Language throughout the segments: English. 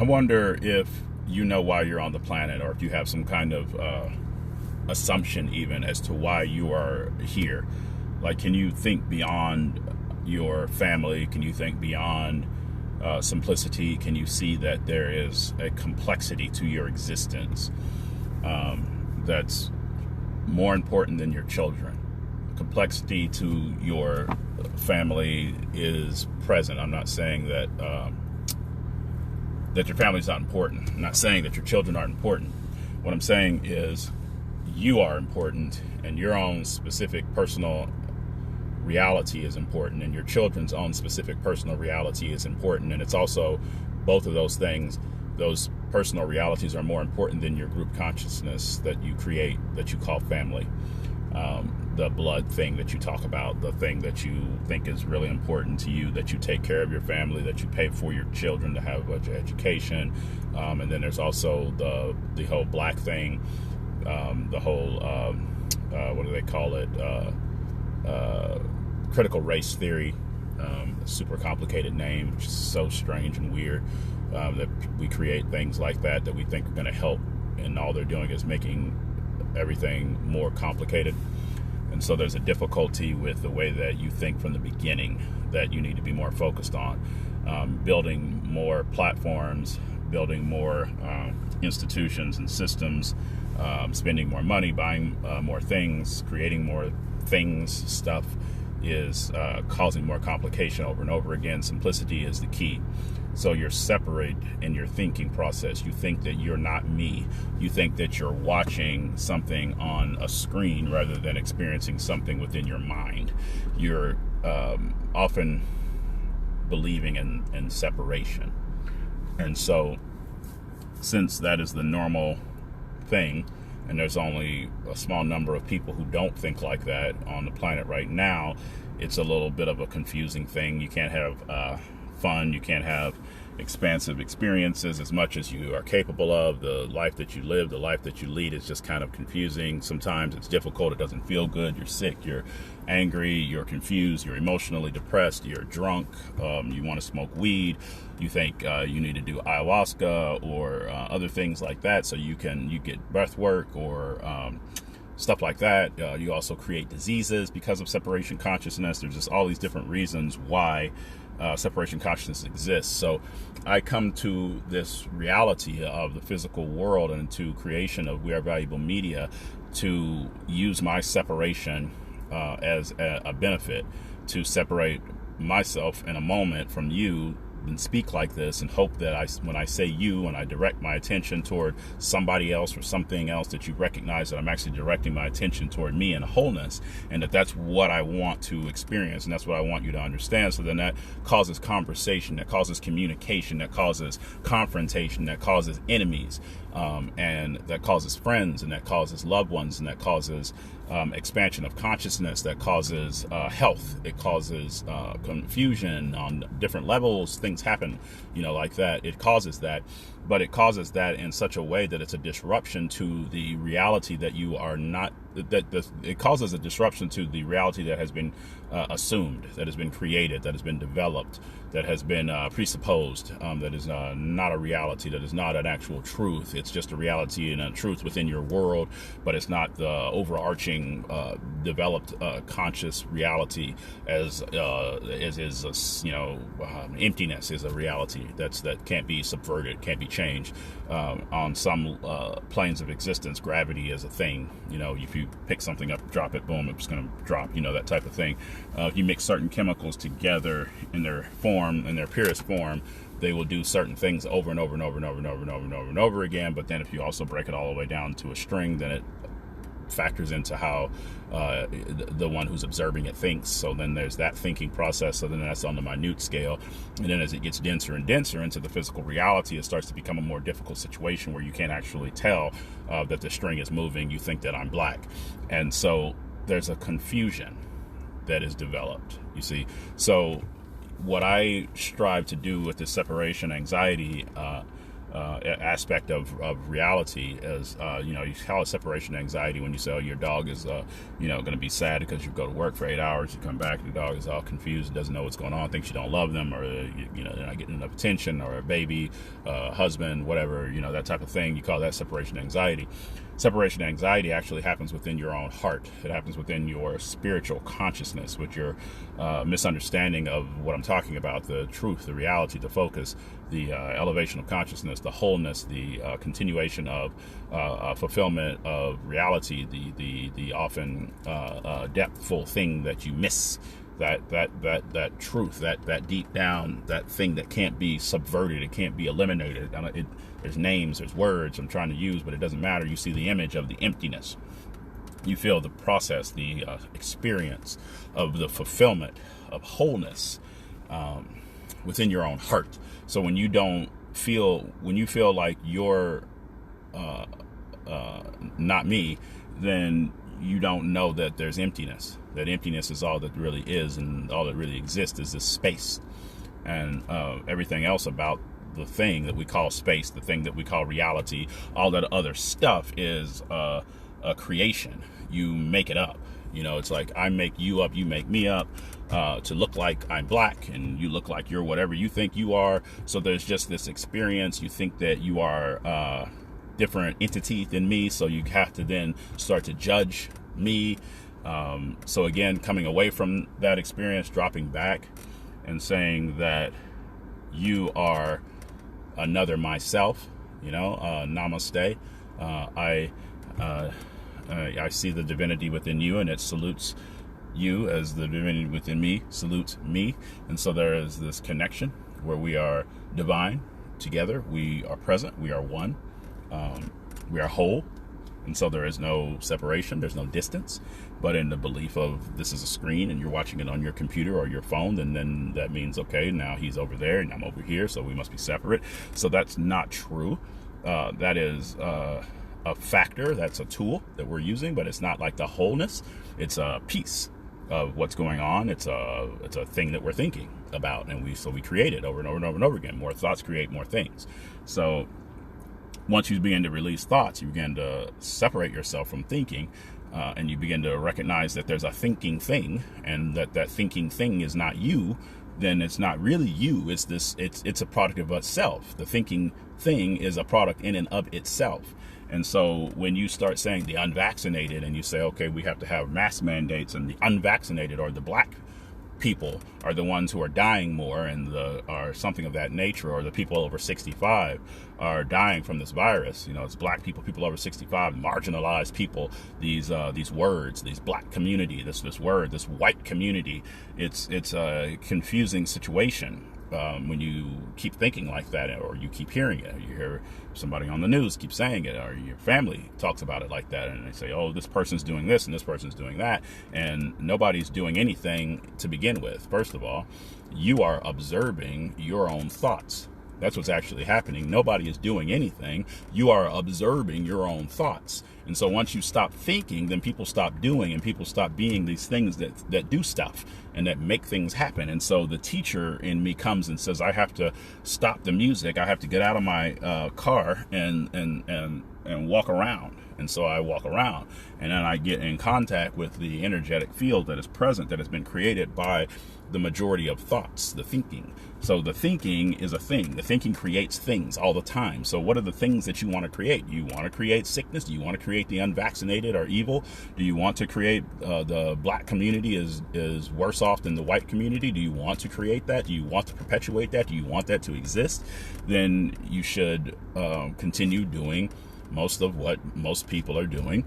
I wonder if you know why you're on the planet, or if you have some kind of assumption even as to why you are here. Like, can you think beyond your family? Can you think beyond simplicity? Can you see that there is a complexity to your existence that's more important than your children? Complexity to your family is present. I'm not saying that that your family is not important. I'm not saying that your children aren't important. What I'm saying is you are important, and your own specific personal reality is important, and your children's own specific personal reality is important. And it's also both of those things. Those personal realities are more important than your group consciousness that you create, that you call family. The blood thing that you talk about, the thing that you think is really important to you, that you take care of your family, that you pay for your children to have a good education. And then there's also the whole black thing, the whole, what do they call it? Critical race theory, super complicated name, which is so strange and weird, that we create things like that we think are going to help, and all they're doing is making everything more complicated. And so there's a difficulty with the way that you think from the beginning that you need to be more focused on, building more platforms, building more institutions and systems, spending more money, buying more things, creating more things, stuff is causing more complication over and over again. Simplicity is the key. So you're separate in your thinking process. You think that you're not me. You think that you're watching something on a screen rather than experiencing something within your mind. You're often believing in separation. And so since that is the normal thing, and there's only a small number of people who don't think like that on the planet right now, it's a little bit of a confusing thing. You can't have fun. You can't have expansive experiences as much as you are capable of. The life that you live, the life that you lead is just kind of confusing. Sometimes it's difficult. It doesn't feel good. You're sick. You're angry. You're confused. You're emotionally depressed. You're drunk. You want to smoke weed. You think you need to do ayahuasca or other things like that so you get breath work or stuff like that. You also create diseases because of separation consciousness. There's just all these different reasons why separation consciousness exists. So I come to this reality of the physical world and to creation of We Are Valuable Media to use my separation as a benefit, to separate myself in a moment from you and speak like this and hope that when I say you and I direct my attention toward somebody else or something else, that you recognize that I'm actually directing my attention toward me in wholeness, and that's what I want to experience, and that's what I want you to understand. So then that causes conversation, that causes communication, that causes confrontation, that causes enemies, and that causes friends, and that causes loved ones, and that causes expansion of consciousness, that causes health. It causes confusion on different levels. Things happen, like that. It causes that, but it causes that in such a way that it's a disruption to the reality that you are not. It causes a disruption to the reality that has been assumed, that has been created, that has been developed, that has been presupposed, that is not a reality, that is not an actual truth. It's just a reality and a truth within your world, but it's not the overarching developed conscious reality as is emptiness is a reality that can't be subverted, can't be changed. On some planes of existence, gravity is a thing. If you pick something up, drop it, boom, it's going to drop, that type of thing. If you mix certain chemicals together in their form, in their purest form, they will do certain things over and over and over and over and over and over and over and over again. But then if you also break it all the way down to a string, then it factors into how the one who's observing it thinks. So then there's that thinking process. So then that's on the minute scale. And then as it gets denser and denser into the physical reality, it starts to become a more difficult situation where you can't actually tell that the string is moving. You think that I'm black. And so there's a confusion that is developed, you see. So what I strive to do with this separation anxiety aspect of reality. As you call it separation anxiety when you say, oh, your dog is going to be sad because you go to work for 8 hours, you come back and the dog is all confused, doesn't know what's going on, thinks you don't love them, or they're not getting enough attention, or a baby, husband, whatever, that type of thing. You call that separation anxiety. Separation anxiety actually happens within your own heart. It happens within your spiritual consciousness, with your misunderstanding of what I'm talking about, the truth, the reality, the focus, the elevation of consciousness, the wholeness, the continuation of fulfillment of reality, the often depthful thing that you miss. That truth, that deep down, that thing that can't be subverted, it can't be eliminated. There's names, there's words I'm trying to use, but it doesn't matter. You see the image of the emptiness. You feel the process, the experience of the fulfillment of wholeness within your own heart. So when you feel like you're not me, then you don't know that there's emptiness. That emptiness is all that really is, and all that really exists is this space. And everything else about the thing that we call space, the thing that we call reality, all that other stuff is a creation. You make it up. It's like I make you up, you make me up to look like I'm black, and you look like you're whatever you think you are. So there's just this experience. You think that you are different entity than me, so you have to then start to judge me. So again, coming away from that experience, dropping back and saying that you are another myself, namaste. I see the divinity within you, and it salutes you as the divinity within me salutes me. And so there is this connection where we are divine together. We are present. We are one. We are whole. And so there is no separation, there's no distance. But in the belief of this is a screen and you're watching it on your computer or your phone, then that means, okay, now he's over there and I'm over here, so we must be separate. So that's not true. That is a factor, that's a tool that we're using, but it's not like the wholeness. It's a piece of what's going on. It's a thing that we're thinking about, and we create it over and over and over and over again. More thoughts create more things. So once you begin to release thoughts, you begin to separate yourself from thinking, and you begin to recognize that there's a thinking thing, and that thinking thing is not you. Then it's not really you. It's a product of itself. The thinking thing is a product in and of itself. And so when you start saying the unvaccinated, and you say, okay, we have to have mask mandates, and the unvaccinated or the black people are the ones who are dying more, and are something of that nature, or the people over 65 are dying from this virus. It's black people, people over 65, marginalized people. These words, these black community, this white community. It's a confusing situation when you keep thinking like that, or you keep hearing it. You hear somebody on the news keep saying it, or your family talks about it like that, and they say, oh, this person's doing this and this person's doing that, and nobody's doing anything to begin with. First of all, you are observing your own thoughts. That's what's actually happening. Nobody is doing anything. You are observing your own thoughts. And so once you stop thinking, then people stop doing, and people stop being these things that do stuff and that make things happen. And so the teacher in me comes and says, I have to stop the music. I have to get out of my car and walk around. And so I walk around, and then I get in contact with the energetic field that is present, that has been created by the majority of thoughts, the thinking. So the thinking is a thing. The thinking creates things all the time. So what are the things that you want to create? Do you want to create sickness? Do you want to create the unvaccinated or evil? Do you want to create the black community is worse off than the white community? Do you want to create that? Do you want to perpetuate that? Do you want that to exist? Then you should continue doing most of what most people are doing,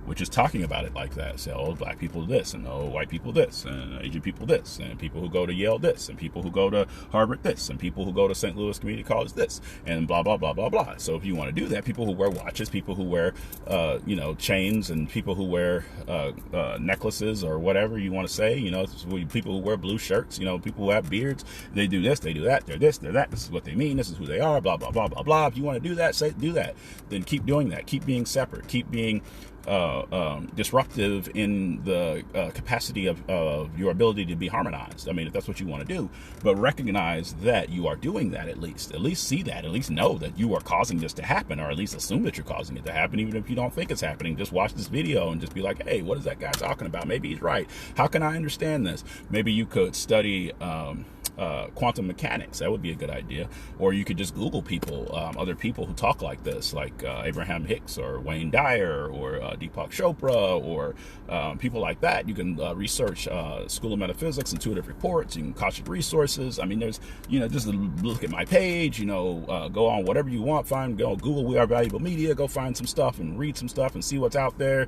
which is talking about it like that. Say, oh, black people this, and oh, white people this, and Asian people this, and people who go to Yale this, and people who go to Harvard this, and people who go to St. Louis Community College this, and blah, blah, blah, blah, blah. So if you want to do that, people who wear watches, people who wear, chains, and people who wear necklaces or whatever you want to say, people who wear blue shirts, people who have beards, they do this, they do that, they're this, they're that, this is what they mean, this is who they are, blah, blah, blah, blah, blah. If you want to do that, say do that. Then keep doing that. Keep being separate. Keep being disruptive in the capacity of your ability to be harmonized. I mean, if that's what you want to do, but recognize that you are doing that. At least see that, at least know that you are causing this to happen, or at least assume that you're causing it to happen, even if you don't think it's happening. Just watch this video and just be like, hey, what is that guy talking about? Maybe he's right. How can I understand this? Maybe you could study quantum mechanics. That would be a good idea. Or you could just Google people, other people who talk like this, like Abraham Hicks or Wayne Dyer or Deepak Chopra or people like that. You can research School of Metaphysics, Intuitive Reports, you can Akashic Resources. I mean, there's, just look at my page, go on whatever you want, go Google We Are Valuable Media, go find some stuff and read some stuff and see what's out there.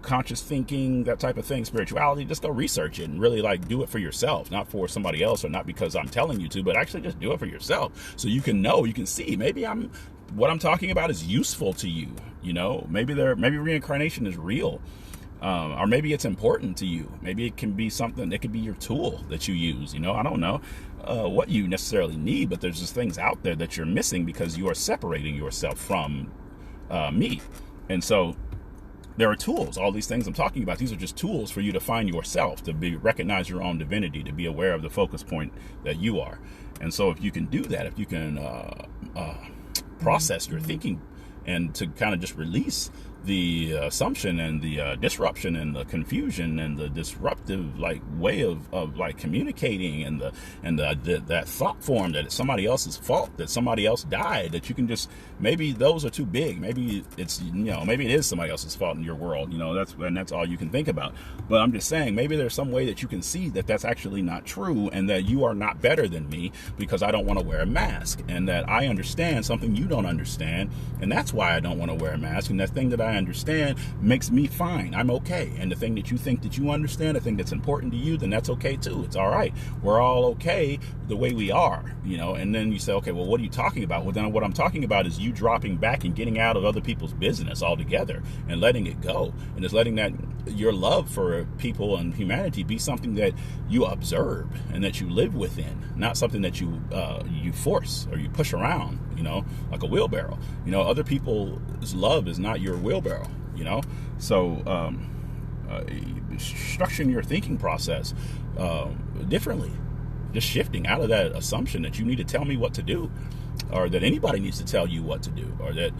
Conscious thinking, that type of thing, spirituality, just go research it and really do it for yourself, not for somebody else or not because I'm telling you to, but actually just do it for yourself so you can know, you can see, maybe what I'm talking about is useful to you. Maybe reincarnation is real. Or maybe it's important to you. Maybe it can be something that could be your tool that you use. I don't know what you necessarily need, but there's just things out there that you're missing because you are separating yourself from me. And so there are tools. All these things I'm talking about, these are just tools for you to find yourself, to recognize your own divinity, to be aware of the focus point that you are. And so if you can do that, if you can process your thinking and to kind of just release the assumption and the disruption and the confusion and the disruptive way of communicating and that thought form that it's somebody else's fault, that somebody else died, that you can just, maybe those are too big, maybe it's maybe it is somebody else's fault in your world, that's all you can think about. But I'm just saying, maybe there's some way that you can see that that's actually not true, and that you are not better than me because I don't want to wear a mask, and that I understand something you don't understand, and that's why I don't want to wear a mask, and that thing that I understand makes me fine. I'm okay. And the thing that you think that you understand, the thing that's important to you, then that's okay too. It's all right. We're all okay the way we are, and then you say, okay, well, what are you talking about? Well, then what I'm talking about is you dropping back and getting out of other people's business altogether and letting it go, and just letting that your love for people and humanity be something that you observe and that you live within, not something that you force or you push around, like a wheelbarrow. Other people's love is not your wheelbarrow, so structuring your thinking process differently, just shifting out of that assumption that you need to tell me what to do, or that anybody needs to tell you what to do, or that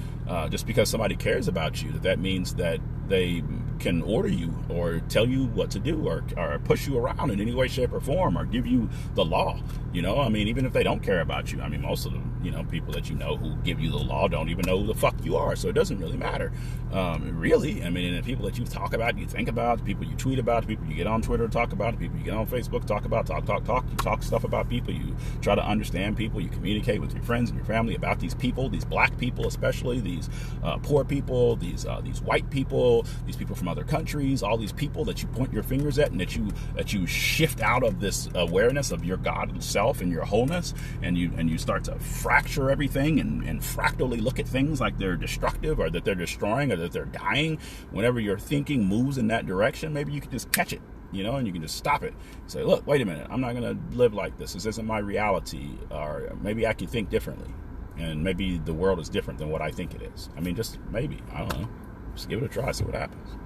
just because somebody cares about you, that means that they can order you or tell you what to do, or push you around in any way, shape, or form, or give you the law. Even if they don't care about you, most of the people that who give you the law don't even know who the fuck you are, so it doesn't really matter, really. And the people that you talk about, you think about, the people you tweet about, the people you get on Twitter talk about, the people you get on Facebook talk about, you talk stuff about people, you try to understand people, you communicate with your friends and your family about these people, these black people especially, these poor people, these white people, these people from other countries, all these people that you point your fingers at, and that you shift out of this awareness of your God self and your wholeness, and you start to fracture everything and fractally look at things like they're destructive, or that they're destroying, or that they're dying. Whenever your thinking moves in that direction, maybe you can just catch it, and you can just stop it. Say, look, wait a minute, I'm not going to live like this. This isn't my reality. Or maybe I can think differently, and maybe the world is different than what I think it is. Just maybe, I don't know. Just give it a try, see what happens.